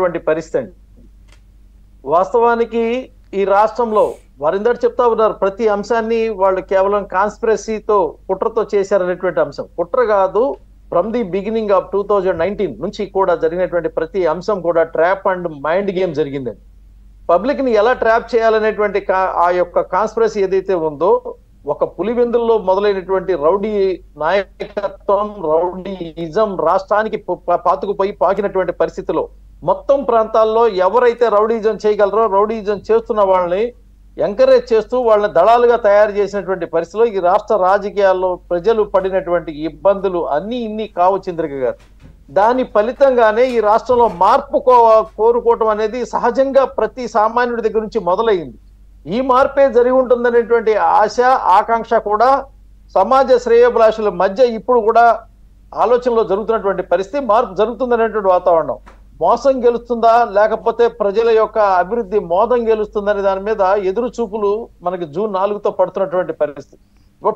ఉన్నటువంటి పరిస్థితి. వాస్తవానికి ఈ రాష్ట్రంలో వారిందరు చెప్తా ఉన్నారు, ప్రతి అంశాన్ని వాళ్ళు కేవలం కాన్స్పిరసీతో కుట్రతో చేశారనేటువంటి అంశం. కుట్ర కాదు, ఫ్రమ్ ది బిగినింగ్ ఆఫ్ 2019 నుంచి కూడా జరిగినటువంటి ప్రతి అంశం కూడా ట్రాప్ అండ్ మైండ్ గేమ్ జరిగిందండి. పబ్లిక్ ని ఎలా ట్రాప్ చేయాలనేటువంటి ఆ యొక్క కాన్స్పిరసీ ఏదైతే ఉందో, ఒక పులివెందుల్లో మొదలైనటువంటి రౌడీ నాయకత్వం, రౌడీయిజం రాష్ట్రానికి పాతుకుపోయి పాకినటువంటి పరిస్థితిలో మొత్తం ప్రాంతాల్లో ఎవరైతే రౌడీయిజం చేయగలరో రౌడీయిజం చేస్తున్న వాళ్ళని ఎంకరేజ్ చేస్తూ వాళ్ళని దళాలుగా తయారు చేసినటువంటి పరిస్థితిలో ఈ రాష్ట్ర రాజకీయాల్లో ప్రజలు పడినటువంటి ఇబ్బందులు అన్ని ఇన్ని కావు చంద్రిక గారు. దాని ఫలితంగానే ఈ రాష్ట్రంలో మార్పు కోరుకోవటం అనేది సహజంగా ప్రతి సామాన్యుడి దగ్గర నుంచి మొదలైంది. ఈ మార్పే జరిగి ఉంటుందనేటువంటి ఆశ, ఆకాంక్ష కూడా సమాజ శ్రేయోభిలాషుల మధ్య ఇప్పుడు కూడా ఆలోచనలో జరుగుతున్నటువంటి పరిస్థితి. మార్పు జరుగుతుందనేటువంటి వాతావరణం. మోసం గెలుస్తుందా లేకపోతే ప్రజల యొక్క అభివృద్ధి మోదం గెలుస్తుందనే దాని మీద ఎదురు చూపులు మనకి జూన్ 4తో పడుతున్నటువంటి పరిస్థితి.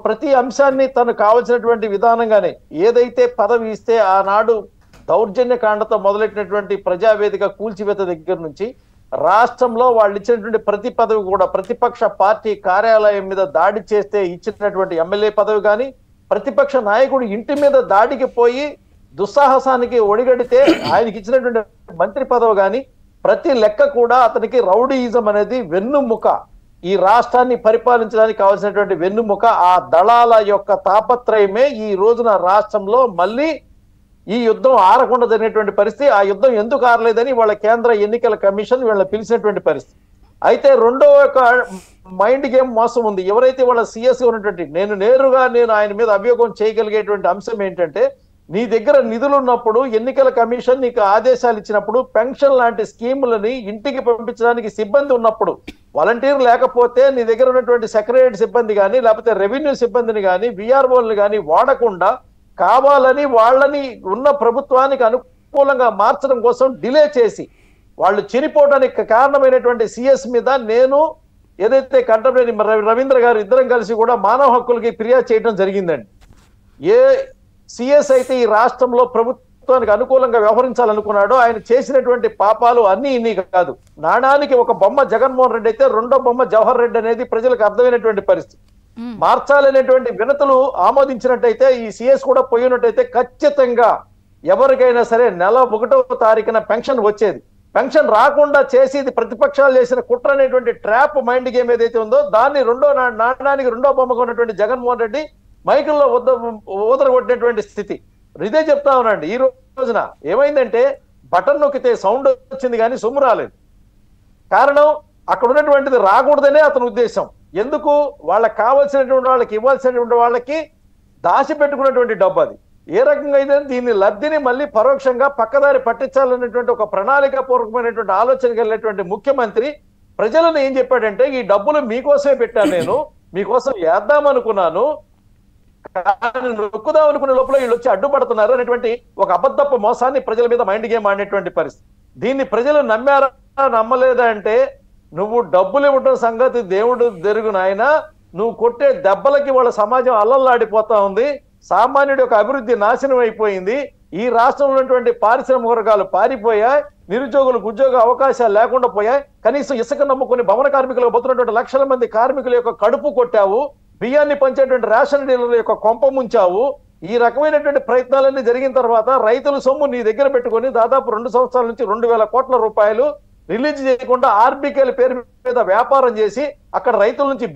ప్రతి అంశాన్ని తను కావలసినటువంటి విధానంగానే ఏదైతే పదవి ఇస్తే ఆనాడు దౌర్జన్య కాండతో మొదలెట్టినటువంటి ప్రజావేదిక కూల్చివేత దగ్గర నుంచి రాష్ట్రంలో వాళ్ళు ఇచ్చినటువంటి ప్రతి పదవి కూడా, ప్రతిపక్ష పార్టీ కార్యాలయం మీద దాడి చేస్తే ఇచ్చినటువంటి ఎమ్మెల్యే పదవి కానీ, ప్రతిపక్ష నాయకుడు ఇంటి మీద దాడికి పోయి దుస్సాహసానికి ఒడిగడితే ఆయనకి ఇచ్చినటువంటి మంత్రి పదవి కానీ, ప్రతి లెక్క కూడా అతనికి రౌడీయిజం అనేది వెన్నుముక. ఈ రాష్ట్రాన్ని పరిపాలించడానికి కావాల్సినటువంటి వెన్నుముక. ఆ దళాల యొక్క తాపత్రయమే ఈ రోజున రాష్ట్రంలో మళ్ళీ ఈ యుద్ధం ఆరకుండా జరిగినటువంటి పరిస్థితి. ఆ యుద్ధం ఎందుకు ఆరలేదని వాళ్ళ కేంద్ర ఎన్నికల కమిషన్ వీళ్ళని పిలిచినటువంటి పరిస్థితి. అయితే రెండో ఒక మైండ్ గేమ్ మోసం ఉంది. ఎవరైతే వాళ్ళ సిఎస్ ఉన్నటువంటి నేను ఆయన మీద అభియోగం చేయగలిగేటువంటి అంశం ఏంటంటే, నీ దగ్గర నిధులు ఉన్నప్పుడు ఎన్నికల కమిషన్ నీకు ఆదేశాలు ఇచ్చినప్పుడు పెన్షన్ లాంటి స్కీములని ఇంటికి పంపించడానికి సిబ్బంది ఉన్నప్పుడు, వాలంటీర్ లేకపోతే నీ దగ్గర ఉన్నటువంటి సెక్రటరీ సిబ్బంది కానీ లేకపోతే రెవెన్యూ సిబ్బందిని కానీ విఆర్ఓల్ని కానీ వాడకుండా కావాలని వాళ్ళని ఉన్న ప్రభుత్వానికి అనుకూలంగా మార్చడం కోసం డిలే చేసి వాళ్ళు చనిపోవడానికి కారణమైనటువంటి సిఎస్ మీద నేను ఏదైతే కంటంనేని రవీంద్ర గారు ఇద్దరం కలిసి కూడా మానవ హక్కులకి ఫిర్యాదు చేయడం జరిగిందండి. ఏ సిఎస్ అయితే ఈ రాష్ట్రంలో ప్రభుత్వానికి అనుకూలంగా వ్యవహరించాలనుకున్నాడో ఆయన చేసినటువంటి పాపాలు అన్ని ఇన్ని కాదు. నాణానికి ఒక బొమ్మ జగన్మోహన్ రెడ్డి అయితే రెండో బొమ్మ జవహర్ రెడ్డి అనేది ప్రజలకు అర్థమైనటువంటి పరిస్థితి. మార్చాలనేటువంటి వినతులు ఆమోదించినట్టయితే ఈ సిఎస్ కూడా పోయినట్టయితే ఖచ్చితంగా ఎవరికైనా సరే నెల 1వ తారీఖున పెన్షన్ వచ్చేది. పెన్షన్ రాకుండా చేసేది ప్రతిపక్షాలు చేసిన కుట్ర అనేటువంటి ట్రాప్ మైండ్ గేమ్ ఏదైతే ఉందో దాన్ని నాణానికి రెండో బొమ్మగా ఉన్నటువంటి జగన్మోహన్ రెడ్డి మైకుల్లో ఊదరగొట్టినటువంటి స్థితి. ఇదే చెప్తా ఉన్నాండి. ఈ రోజున ఏమైందంటే బటన్ నొక్కితే సౌండ్ వచ్చింది కానీ సొమ్ము రాలేదు. కారణం అక్కడ ఉన్నటువంటిది రాకూడదనే అతని ఉద్దేశం. ఎందుకు? వాళ్ళకి కావాల్సినటువంటి వాళ్ళకి ఇవ్వాల్సినటువంటి వాళ్ళకి దాచిపెట్టుకున్నటువంటి డబ్బు అది. ఏ రకంగా అయితే దీన్ని లబ్ధిని మళ్ళీ పరోక్షంగా పక్కదారి పట్టించాలనేటువంటి ఒక ప్రణాళిక పూర్వకమైనటువంటి ఆలోచనకి వెళ్ళినటువంటి ముఖ్యమంత్రి ప్రజలను ఏం చెప్పాడంటే, ఈ డబ్బులు మీకోసమే పెట్టాను, నేను మీకోసం వేద్దామనుకున్నాను, కానీ నొక్కుదాం అనుకునే లోపల వీళ్ళు వచ్చి అడ్డుపడుతున్నారు అనేటువంటి ఒక అబద్ధపు మోసాన్ని ప్రజల మీద మైండ్ గేమ్ ఆడినటువంటి పరిస్థితి. దీన్ని ప్రజలు నమ్మారా నమ్మలేదా అంటే, నువ్వు డబ్బులు ఇవ్వడం సంగతి దేవుడు తెరుగు నాయన, నువ్వు కొట్టే దెబ్బలకి వాళ్ళ సమాజం అల్లల్లాడిపోతా ఉంది. సామాన్యుడి యొక్క అభివృద్ధి నాశనం అయిపోయింది. ఈ రాష్ట్రంలో ఉన్నటువంటి పారిశ్రామిక వర్గాలు పారిపోయాయి, నిరుద్యోగులకు ఉద్యోగ అవకాశాలు లేకుండా పోయాయి. కనీసం ఇసుక నమ్ముకుని భవన కార్మికులకు పోతున్నటువంటి లక్షల మంది కార్మికుల యొక్క కడుపు కొట్టావు, బియ్యాన్ని పంచేటువంటి రేషన్ డీలర్ల యొక్క కొంప ముంచావు. ఈ రకమైనటువంటి ప్రయత్నాలన్నీ జరిగిన తర్వాత రైతుల సొమ్ము నీ దగ్గర పెట్టుకొని దాదాపు 2 సంవత్సరాల నుంచి 2,000 కోట్ల రూపాయలు రిలీజ్ చేయకుండా ఆర్బీకేల పేరు మీద వ్యాపారం చేసి అక్కడ రైతుల నుంచి